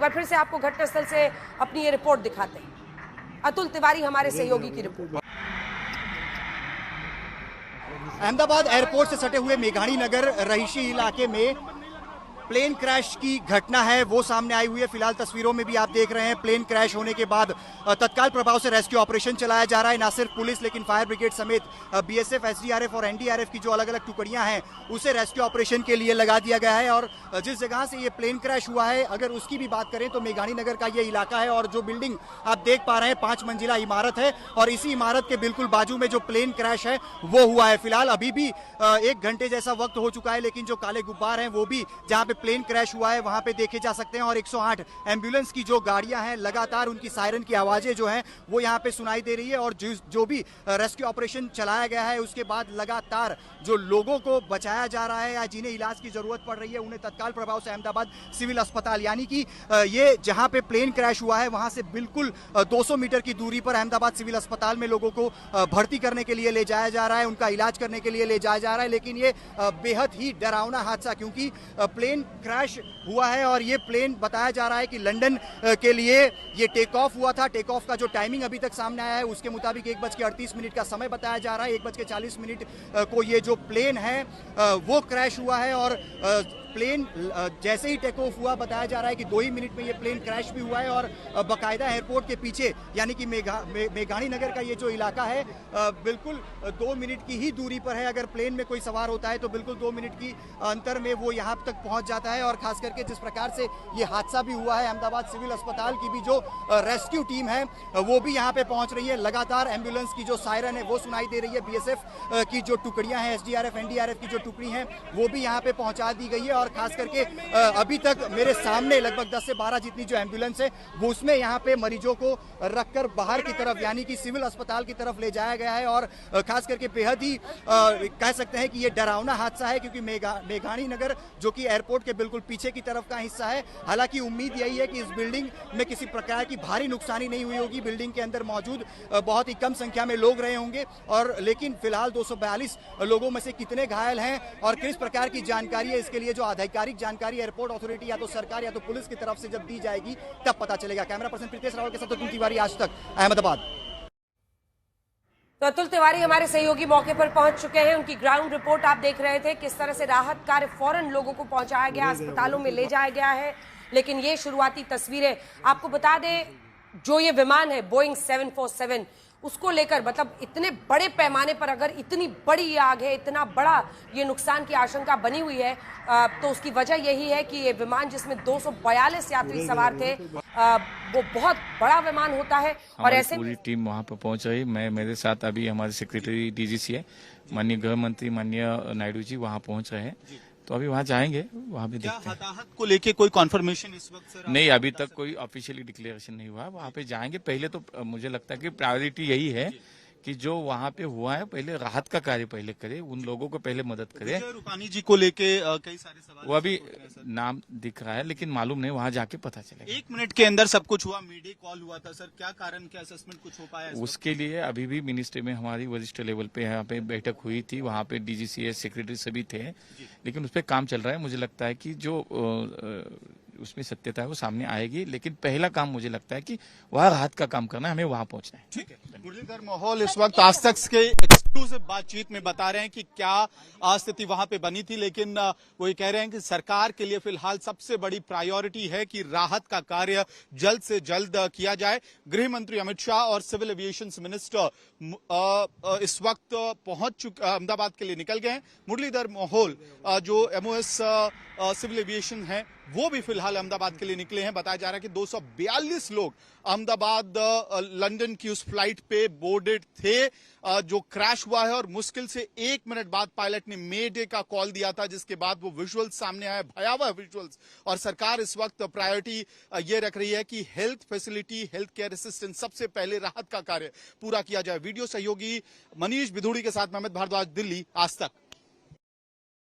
बार फिर से आपको घटनास्थल से अपनी ये रिपोर्ट दिखाते हैं। अतुल तिवारी हमारे सहयोगी की रिपोर्ट। अहमदाबाद एयरपोर्ट से सटे हुए मेघाणी नगर रहीशी इलाके में प्लेन क्रैश की घटना है वो सामने आई हुई है। फिलहाल तस्वीरों में भी आप देख रहे हैं प्लेन क्रैश होने के बाद तत्काल प्रभाव से रेस्क्यू ऑपरेशन चलाया जा रहा है। ना सिर्फ पुलिस लेकिन फायर ब्रिगेड समेत बीएसएफ, एसडीआरएफ और एनडीआरएफ की जो अलग अलग टुकड़ियां हैं उसे रेस्क्यू ऑपरेशन के लिए लगा दिया गया है। और जिस जगह से ये प्लेन क्रैश हुआ है अगर उसकी भी बात करें तो मेघाणी नगर का ये इलाका है और जो बिल्डिंग आप देख पा रहे हैं 5 मंजिला इमारत है और इसी इमारत के बिल्कुल बाजू में जो प्लेन क्रैश है वो हुआ है। फिलहाल अभी भी 1 घंटे जैसा वक्त हो चुका है लेकिन जो काले गुब्बार हैं वो भी जहां पे प्लेन क्रैश हुआ है वहां पे देखे जा सकते हैं। और 108 एम्बुलेंस की जो गाड़ियां हैं लगातार उनकी सायरन की आवाजें जो हैं वो यहां पे सुनाई दे रही है। और जो भी रेस्क्यू ऑपरेशन चलाया गया है उसके बाद लगातार जो लोगों को बचाया जा रहा है या जिन्हें इलाज की जरूरत पड़ रही है उन्हें तत्काल प्रभाव से अहमदाबाद सिविल अस्पताल, यानी कि ये जहां पे प्लेन क्रैश हुआ है वहां से बिल्कुल 200 मीटर की दूरी पर अहमदाबाद सिविल अस्पताल में लोगों को भर्ती करने के लिए ले जाया जा रहा है, उनका इलाज करने के लिए ले जाया जा रहा है। लेकिन ये बेहद ही डरावना हादसा, क्योंकि प्लेन क्रैश हुआ है और ये प्लेन बताया जा रहा है कि लंदन के लिए ये टेक ऑफ हुआ था। टेक ऑफ का जो टाइमिंग अभी तक सामने आया है उसके मुताबिक 1:38 का समय बताया जा रहा है। 1:40 को ये जो प्लेन है वो क्रैश हुआ है और प्लेन जैसे ही टेक ऑफ हुआ बताया जा रहा है कि 2 ही मिनट में ये प्लेन क्रैश भी हुआ है। और बाकायदा एयरपोर्ट के पीछे यानी कि मेघाणी नगर का ये जो इलाका है बिल्कुल 2 मिनट की ही दूरी पर है। अगर प्लेन में कोई सवार होता है तो बिल्कुल 2 मिनट की अंतर में वो यहाँ तक पहुँच जाता है। और खास करके जिस प्रकार से ये हादसा भी हुआ है अहमदाबाद सिविल अस्पताल की भी जो रेस्क्यू टीम है वो भी यहाँ पे पहुँच रही है। लगातार एम्बुलेंस की जो सायरन है वो सुनाई दे रही है। बीएसएफ की जो टुकड़ियाँ हैं, एसडीआरएफ, एनडीआरएफ की जो टुकड़ी हैं वो भी यहाँ पे पहुँचा दी गई है। और खास करके अभी तक मेरे सामने लगभग 10 से 12 जितनी जो एम्बुलेंस है वो उसमें यहाँ पे मरीजों को रखकर बाहर की तरफ यानी कि सिविल अस्पताल की तरफ ले जाया गया है। और खास करके बेहद ही कह सकते हैं कि ये डरावना हादसा है, क्योंकि मेघाणी नगर जो कि एयरपोर्ट के बिल्कुल पीछे की तरफ का हिस्सा है। हालांकि उम्मीद यही है कि इस बिल्डिंग में किसी प्रकार की भारी नुकसानी नहीं हुई होगी। बिल्डिंग के अंदर मौजूद बहुत ही कम संख्या में लोग रहे होंगे और लेकिन फिलहाल 242 लोगों में से कितने घायल हैं और किस प्रकार की जानकारी है इसके लिए जो आधिकारिक जानकारी एयरपोर्ट अथॉरिटी या तो सरकार या तो पुलिस की तरफ से जब दी जाएगी तब पता चलेगा। कैमरा पर्सन प्रीतेश रावल के साथ अतुल तिवारी, आज तक, अहमदाबाद। तो अतुल तिवारी हमारे सहयोगी मौके पर पहुंच चुके हैं। उनकी ग्राउंड रिपोर्ट आप देख रहे थे, किस तरह से राहत कार्य फौरन लोगों को पहुंचाया गया, अस्पतालों में ले जाया गया है। लेकिन ये शुरुआती तस्वीरें आपको बता दें, जो ये विमान है बोइंग 747 उसको लेकर मतलब इतने बड़े पैमाने पर अगर इतनी बड़ी ये आग है, इतना बड़ा ये नुकसान की आशंका बनी हुई है तो उसकी वजह यही है कि ये विमान जिसमें 242 यात्री सवार थे वो बहुत बड़ा विमान होता है। और ऐसे पूरी टीम वहां पर पहुंच रही। मैं मेरे साथ अभी हमारे सेक्रेटरी डीजीसी है, माननीय गृह मंत्री माननीय नायडू जी वहां पहुंच रहे हैं। तो अभी वहां जाएंगे, वहां भी देखते हैं। हताहत को लेके कोई कॉन्फर्मेशन इस वक्त सर? नहीं, अभी तक कोई ऑफिशियली डिक्लेरेशन नहीं हुआ। वहां पे जाएंगे। पहले तो मुझे लगता है कि प्रायोरिटी यही है कि जो वहां पे हुआ है पहले राहत का कार्य पहले करे, उन लोगों को पहले मदद करे। रूपानी जी को लेके कई सारे सवाल, वो अभी नाम दिख रहा है लेकिन मालूम नहीं, वहां जाके पता चलेगा। 1 मिनट के अंदर सब कुछ हुआ, मीडिया कॉल हुआ था सर, क्या कारण, क्या असेसमेंट कुछ हो पाया? उसके लिए अभी भी मिनिस्ट्री में हमारी वरिष्ठ लेवल पे यहाँ पे बैठक हुई थी, वहाँ पे डीजीसीएस सेक्रेटरी सभी थे, लेकिन उस पर काम चल रहा है। मुझे लगता है कि जो उसमें सत्यता है वो सामने आएगी, लेकिन पहला काम मुझे लगता है कि वहाँ राहत का काम करना है, हमें वहाँ पहुंचना है। ठीक है। मुरलीधर मोहोल इस वक्त आज तक के एक्सक्लूसिव बातचीत में बता रहे हैं कि क्या स्थिति वहां पे बनी थी, लेकिन वो ये कह रहे हैं कि सरकार के लिए फिलहाल सबसे बड़ी प्रायोरिटी है कि राहत का कार्य जल्द से जल्द किया जाए। गृह मंत्री अमित शाह और सिविल एविएशन मिनिस्टर इस वक्त पहुंच चुके, अहमदाबाद के लिए निकल गए हैं। मुरलीधर मोहोल जो एमओएस सिविल एविएशन है वो भी फिलहाल अहमदाबाद के लिए निकले हैं। बताया जा रहा है कि 242 लोग अहमदाबाद लंदन की उस फ्लाइट पे बोर्डेड थे जो क्रैश हुआ है। और मुश्किल से 1 मिनट बाद पायलट ने मे डे का कॉल दिया था, जिसके बाद वो विजुअल्स सामने आए, भयावह विजुअल्स। और सरकार इस वक्त प्रायोरिटी ये रख रही है कि health facility, health care assistance, सबसे पहले राहत का कार्य पूरा किया जाए। वीडियो सहयोगी मनीष बिधूड़ी के साथ मोहम्मद भारद्वाज, दिल्ली, आज तक।